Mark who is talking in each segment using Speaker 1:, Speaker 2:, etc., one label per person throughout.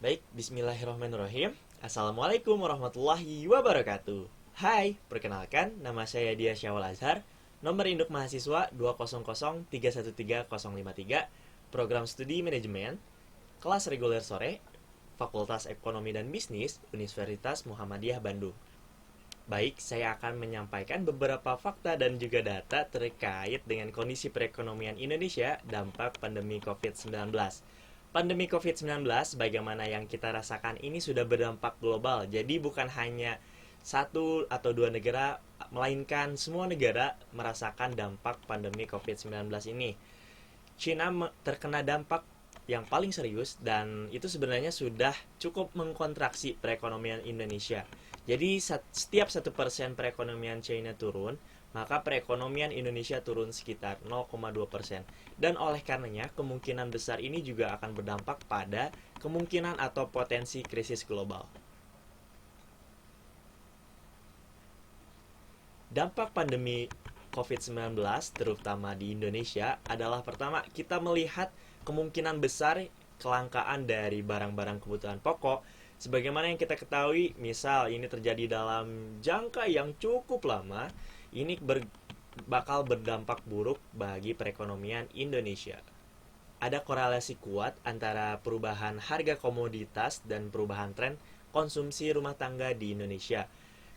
Speaker 1: Baik, bismillahirrahmanirrahim. Assalamualaikum warahmatullahi wabarakatuh. Hai, perkenalkan, nama saya Dia Syawal Azhar. Nomor induk mahasiswa 200313053, Program Studi Manajemen, kelas reguler sore, Fakultas Ekonomi dan Bisnis, Universitas Muhammadiyah Bandung. Baik, saya akan menyampaikan beberapa fakta dan juga data terkait dengan kondisi perekonomian Indonesia dampak pandemi COVID-19. Pandemi COVID-19, bagaimana yang kita rasakan ini sudah berdampak global. Jadi bukan hanya satu atau dua negara, melainkan semua negara merasakan dampak pandemi COVID-19 ini. China terkena dampak yang paling serius dan itu sebenarnya sudah cukup mengkontraksi perekonomian Indonesia. Jadi setiap 1% perekonomian China turun, maka perekonomian Indonesia turun sekitar 0,2%. Dan oleh karenanya, kemungkinan besar ini juga akan berdampak pada kemungkinan atau potensi krisis global. Dampak pandemi COVID-19 terutama di Indonesia adalah pertama, kita melihat kemungkinan besar kelangkaan dari barang-barang kebutuhan pokok. Sebagaimana yang kita ketahui, misal ini terjadi dalam jangka yang cukup lama, ini bakal berdampak buruk bagi perekonomian Indonesia. Ada korelasi kuat antara perubahan harga komoditas dan perubahan tren konsumsi rumah tangga di Indonesia.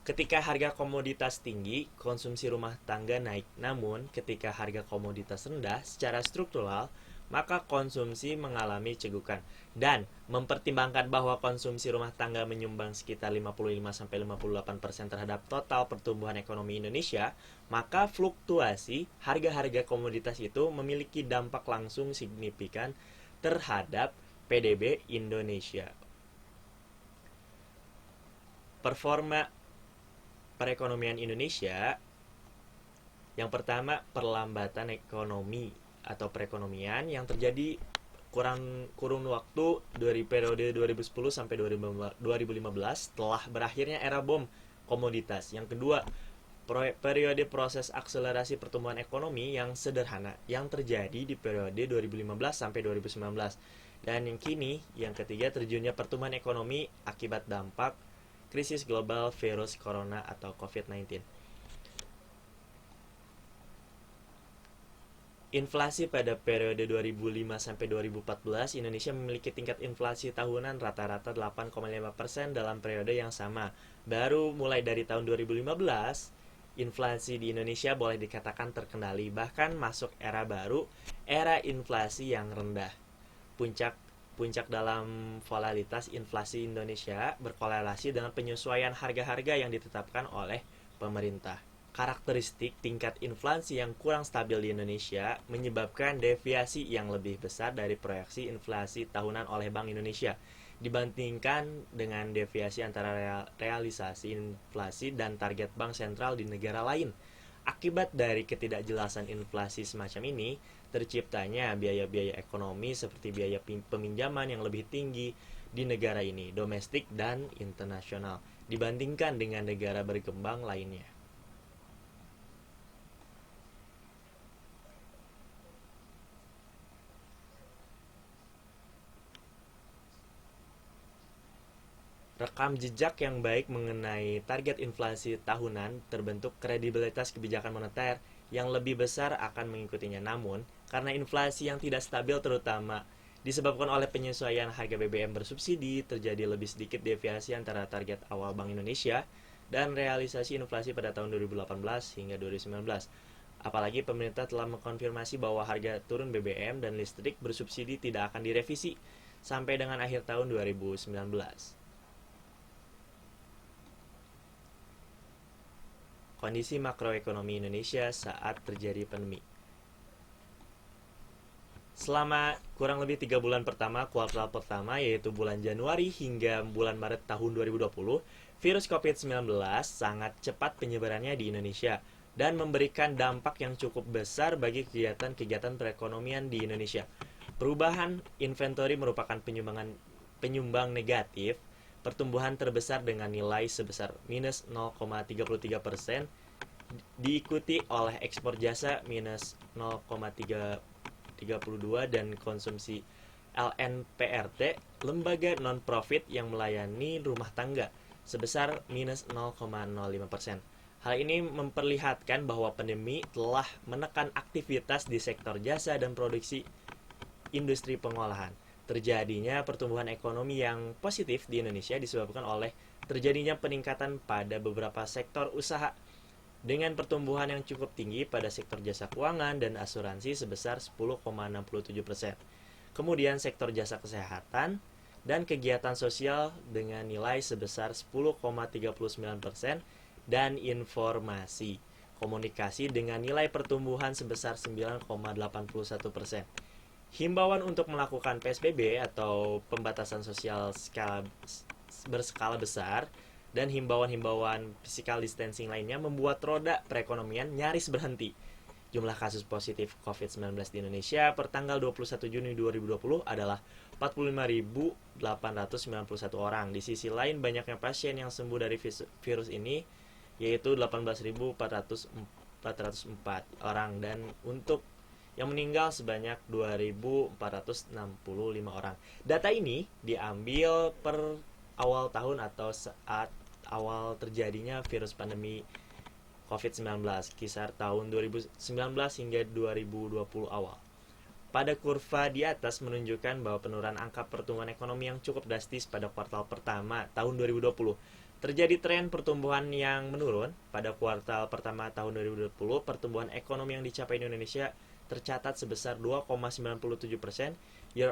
Speaker 1: Ketika harga komoditas tinggi, konsumsi rumah tangga naik. Namun, ketika harga komoditas rendah secara struktural, maka konsumsi mengalami cegukan. Dan mempertimbangkan bahwa konsumsi rumah tangga menyumbang sekitar 55-58% terhadap total pertumbuhan ekonomi Indonesia, maka fluktuasi harga-harga komoditas itu memiliki dampak langsung signifikan terhadap PDB Indonesia. Performa perekonomian Indonesia, yang pertama, perlambatan ekonomi atau perekonomian yang terjadi kurun waktu dari periode 2010 sampai 2015 setelah berakhirnya era bom komoditas. Yang kedua, periode proses akselerasi pertumbuhan ekonomi yang sederhana yang terjadi di periode 2015 sampai 2019. Dan yang ketiga, terjunnya pertumbuhan ekonomi akibat dampak krisis global virus corona atau COVID-19. Inflasi pada periode 2005 sampai 2014, Indonesia memiliki tingkat inflasi tahunan rata-rata 8,5% dalam periode yang sama. Baru mulai dari tahun 2015, inflasi di Indonesia boleh dikatakan terkendali, bahkan masuk era baru, era inflasi yang rendah. Puncak dalam volatilitas inflasi Indonesia berkorelasi dengan penyesuaian harga-harga yang ditetapkan oleh pemerintah. Karakteristik tingkat inflasi yang kurang stabil di Indonesia menyebabkan deviasi yang lebih besar dari proyeksi inflasi tahunan oleh Bank Indonesia dibandingkan dengan deviasi antara realisasi inflasi dan target bank sentral di negara lain. Akibat dari ketidakjelasan inflasi semacam ini, terciptanya biaya-biaya ekonomi seperti biaya peminjaman yang lebih tinggi di negara ini, domestik dan internasional, dibandingkan dengan negara berkembang lainnya. Rekam jejak yang baik mengenai target inflasi tahunan terbentuk kredibilitas kebijakan moneter yang lebih besar akan mengikutinya. Namun, karena inflasi yang tidak stabil terutama disebabkan oleh penyesuaian harga BBM bersubsidi, terjadi lebih sedikit deviasi antara target awal Bank Indonesia dan realisasi inflasi pada tahun 2018 hingga 2019. Apalagi pemerintah telah mengkonfirmasi bahwa harga turun BBM dan listrik bersubsidi tidak akan direvisi sampai dengan akhir tahun 2019. Kondisi makroekonomi Indonesia saat terjadi pandemi. Selama kurang lebih 3 bulan pertama, kuartal pertama, yaitu bulan Januari hingga bulan Maret tahun 2020, virus COVID-19 sangat cepat penyebarannya di Indonesia dan memberikan dampak yang cukup besar bagi kegiatan-kegiatan perekonomian di Indonesia. Perubahan inventory merupakan penyumbang negatif pertumbuhan terbesar dengan nilai sebesar minus 0,33%, diikuti oleh ekspor jasa minus 0,32 dan konsumsi LNPRT, lembaga non-profit yang melayani rumah tangga, sebesar minus 0,05%. Hal ini memperlihatkan bahwa pandemi telah menekan aktivitas di sektor jasa dan produksi industri pengolahan. Terjadinya pertumbuhan ekonomi yang positif di Indonesia disebabkan oleh terjadinya peningkatan pada beberapa sektor usaha dengan pertumbuhan yang cukup tinggi pada sektor jasa keuangan dan asuransi sebesar 10,67%. Kemudian sektor jasa kesehatan dan kegiatan sosial dengan nilai sebesar 10,39% dan informasi komunikasi dengan nilai pertumbuhan sebesar 9,81%. Himbauan untuk melakukan PSBB atau pembatasan sosial berskala besar dan himbauan-himbauan physical distancing lainnya membuat roda perekonomian nyaris berhenti. Jumlah kasus positif COVID-19 di Indonesia per tanggal 21 Juni 2020 adalah 45.891 orang. Di sisi lain, banyaknya pasien yang sembuh dari virus ini yaitu 18.404 orang, dan untuk yang meninggal sebanyak 2.465 orang. Data ini diambil per awal tahun atau saat awal terjadinya virus pandemi COVID-19, kisar tahun 2019 hingga 2020 awal. Pada kurva di atas menunjukkan bahwa penurunan angka pertumbuhan ekonomi yang cukup drastis pada kuartal pertama tahun 2020. Terjadi tren pertumbuhan yang menurun. Pada kuartal pertama tahun 2020, pertumbuhan ekonomi yang dicapai di Indonesia tercatat sebesar 2,97% year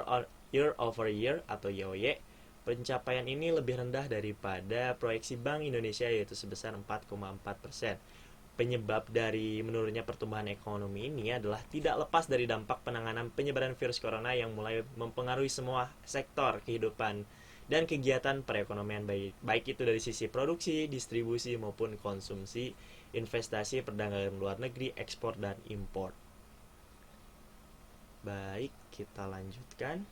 Speaker 1: over year atau YOY. Pencapaian ini lebih rendah daripada proyeksi Bank Indonesia yaitu sebesar 4,4%. Penyebab dari menurunnya pertumbuhan ekonomi ini adalah tidak lepas dari dampak penanganan penyebaran virus corona yang mulai mempengaruhi semua sektor kehidupan dan kegiatan perekonomian, baik itu dari sisi produksi, distribusi, maupun konsumsi, investasi, perdagangan luar negeri, ekspor, dan impor. Baik, kita lanjutkan.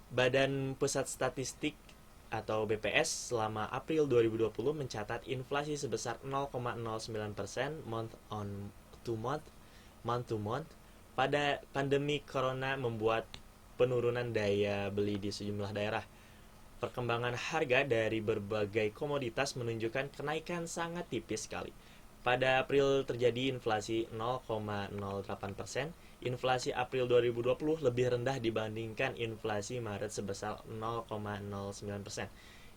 Speaker 1: Badan Pusat Statistik atau BPS selama April 2020 mencatat inflasi sebesar 0,09% month to month. Pada pandemi corona membuat penurunan daya beli di sejumlah daerah. Perkembangan harga dari berbagai komoditas menunjukkan kenaikan sangat tipis sekali. Pada April terjadi inflasi 0,08%. Inflasi April 2020 lebih rendah dibandingkan inflasi Maret sebesar 0,09%.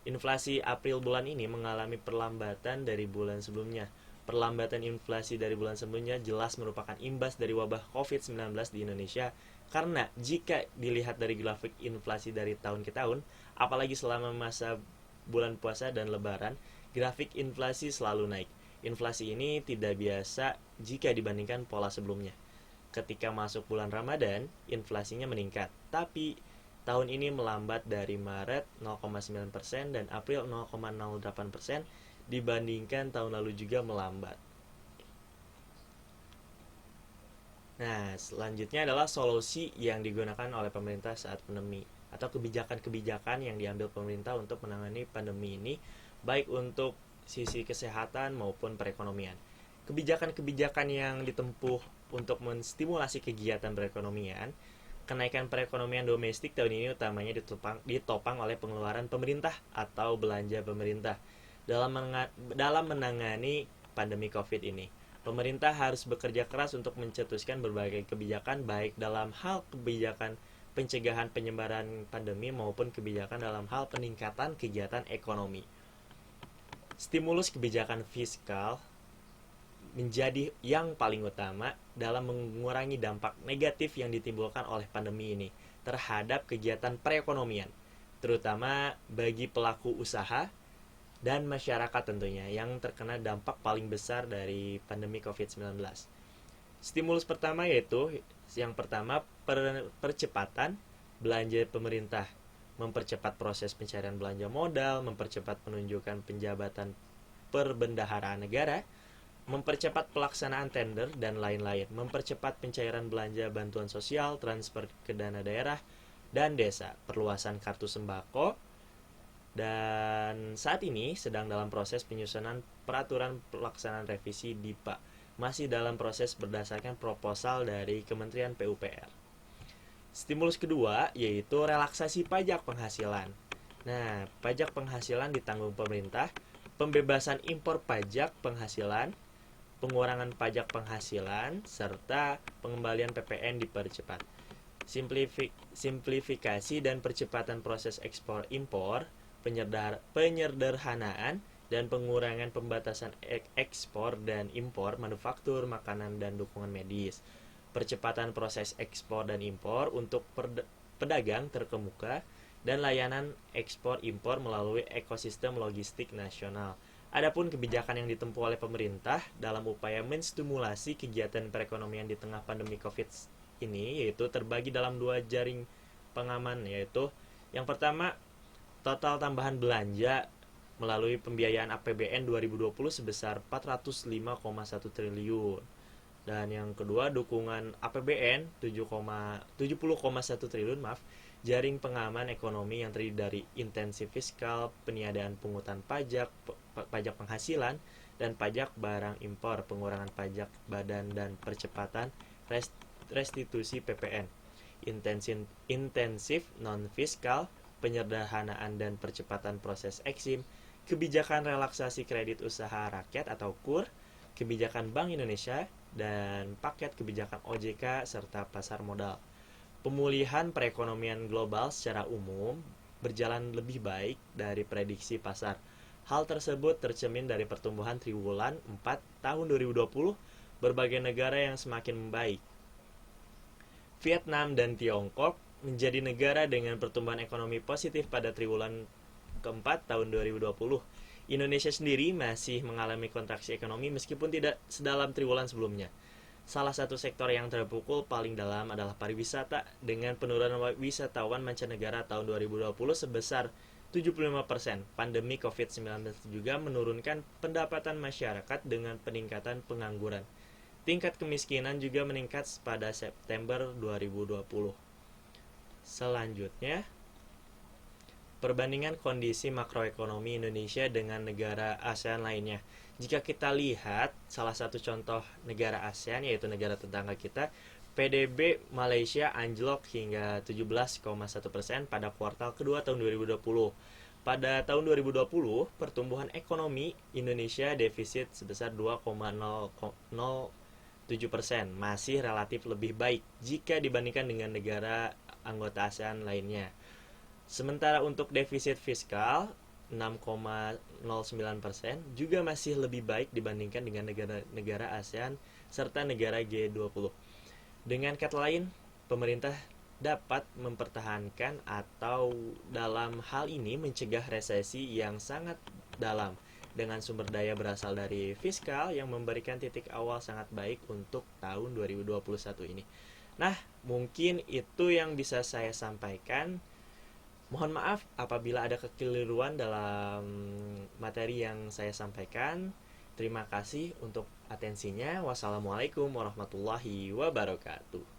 Speaker 1: Inflasi April bulan ini mengalami perlambatan dari bulan sebelumnya. Perlambatan inflasi dari bulan sebelumnya jelas merupakan imbas dari wabah COVID-19 di Indonesia, karena jika dilihat dari grafik inflasi dari tahun ke tahun, apalagi selama masa bulan puasa dan lebaran, grafik inflasi selalu naik. Inflasi ini tidak biasa jika dibandingkan pola sebelumnya. Ketika masuk bulan Ramadan, inflasinya meningkat, tapi tahun ini melambat dari Maret 0,9% dan April 0,08% dibandingkan tahun lalu juga melambat. Nah, selanjutnya adalah solusi yang digunakan oleh pemerintah saat pandemi atau kebijakan-kebijakan yang diambil pemerintah untuk menangani pandemi ini, baik untuk sisi kesehatan maupun perekonomian. Kebijakan-kebijakan yang ditempuh untuk menstimulasi kegiatan perekonomian, kenaikan perekonomian domestik tahun ini utamanya ditopang oleh pengeluaran pemerintah atau belanja pemerintah dalam menangani pandemi COVID ini. Pemerintah harus bekerja keras untuk mencetuskan berbagai kebijakan, baik dalam hal kebijakan pencegahan penyebaran pandemi maupun kebijakan dalam hal peningkatan kegiatan ekonomi. Stimulus kebijakan fiskal menjadi yang paling utama dalam mengurangi dampak negatif yang ditimbulkan oleh pandemi ini terhadap kegiatan perekonomian, terutama bagi pelaku usaha dan masyarakat tentunya yang terkena dampak paling besar dari pandemi COVID-19. Stimulus pertama yaitu yang pertama percepatan belanja pemerintah, mempercepat proses pencarian belanja modal, mempercepat penunjukan penjabatan perbendaharaan negara, mempercepat pelaksanaan tender dan lain-lain, mempercepat pencairan belanja bantuan sosial, transfer ke dana daerah dan desa, perluasan kartu sembako, dan saat ini sedang dalam proses penyusunan peraturan pelaksanaan revisi DIPA, masih dalam proses berdasarkan proposal dari Kementerian PUPR. Stimulus kedua yaitu relaksasi pajak penghasilan. Nah, pajak penghasilan ditanggung pemerintah, pembebasan impor pajak penghasilan, pengurangan pajak penghasilan, serta pengembalian PPN dipercepat. Simplifikasi dan percepatan proses ekspor impor, penyederhanaan dan pengurangan pembatasan ekspor dan impor manufaktur, makanan, dan dukungan medis. Percepatan proses ekspor dan impor untuk pedagang terkemuka dan layanan ekspor impor melalui ekosistem logistik nasional. Adapun kebijakan yang ditempuh oleh pemerintah dalam upaya menstimulasi kegiatan perekonomian di tengah pandemi Covid ini yaitu terbagi dalam dua jaring pengaman, yaitu yang pertama total tambahan belanja melalui pembiayaan APBN 2020 sebesar 405,1 triliun. Dan yang kedua dukungan APBN 70,1 triliun, jaring pengaman ekonomi yang terdiri dari intensif fiskal, peniadaan pungutan pajak, pajak penghasilan, dan pajak barang impor, pengurangan pajak badan, dan percepatan restitusi PPN. Intensif non-fiskal, penyederhanaan dan percepatan proses eksim, kebijakan relaksasi kredit usaha rakyat atau KUR, kebijakan Bank Indonesia, dan paket kebijakan OJK serta pasar modal. Pemulihan perekonomian global secara umum berjalan lebih baik dari prediksi pasar. Hal tersebut tercermin dari pertumbuhan triwulan 4 tahun 2020 berbagai negara yang semakin membaik. Vietnam dan Tiongkok menjadi negara dengan pertumbuhan ekonomi positif pada triwulan keempat tahun 2020. Indonesia sendiri masih mengalami kontraksi ekonomi meskipun tidak sedalam triwulan sebelumnya. Salah satu sektor yang terpukul paling dalam adalah pariwisata dengan penurunan wisatawan mancanegara tahun 2020 sebesar 75%. Pandemi COVID-19 juga menurunkan pendapatan masyarakat dengan peningkatan pengangguran. Tingkat kemiskinan juga meningkat pada September 2020. Selanjutnya, perbandingan kondisi makroekonomi Indonesia dengan negara ASEAN lainnya. Jika kita lihat salah satu contoh negara ASEAN yaitu negara tetangga kita, PDB Malaysia anjlok hingga 17,1% pada kuartal kedua tahun 2020. Pada tahun 2020, pertumbuhan ekonomi Indonesia defisit sebesar 2,07%, masih relatif lebih baik jika dibandingkan dengan negara anggota ASEAN lainnya. Sementara untuk defisit fiskal 6,09% juga masih lebih baik dibandingkan dengan negara-negara ASEAN serta negara G20. Dengan kata lain, pemerintah dapat mempertahankan atau dalam hal ini mencegah resesi yang sangat dalam dengan sumber daya berasal dari fiskal yang memberikan titik awal sangat baik untuk tahun 2021 ini. Nah, mungkin itu yang bisa saya sampaikan. Mohon maaf apabila ada kekeliruan dalam materi yang saya sampaikan. Terima kasih untuk atensinya. Wassalamualaikum warahmatullahi wabarakatuh.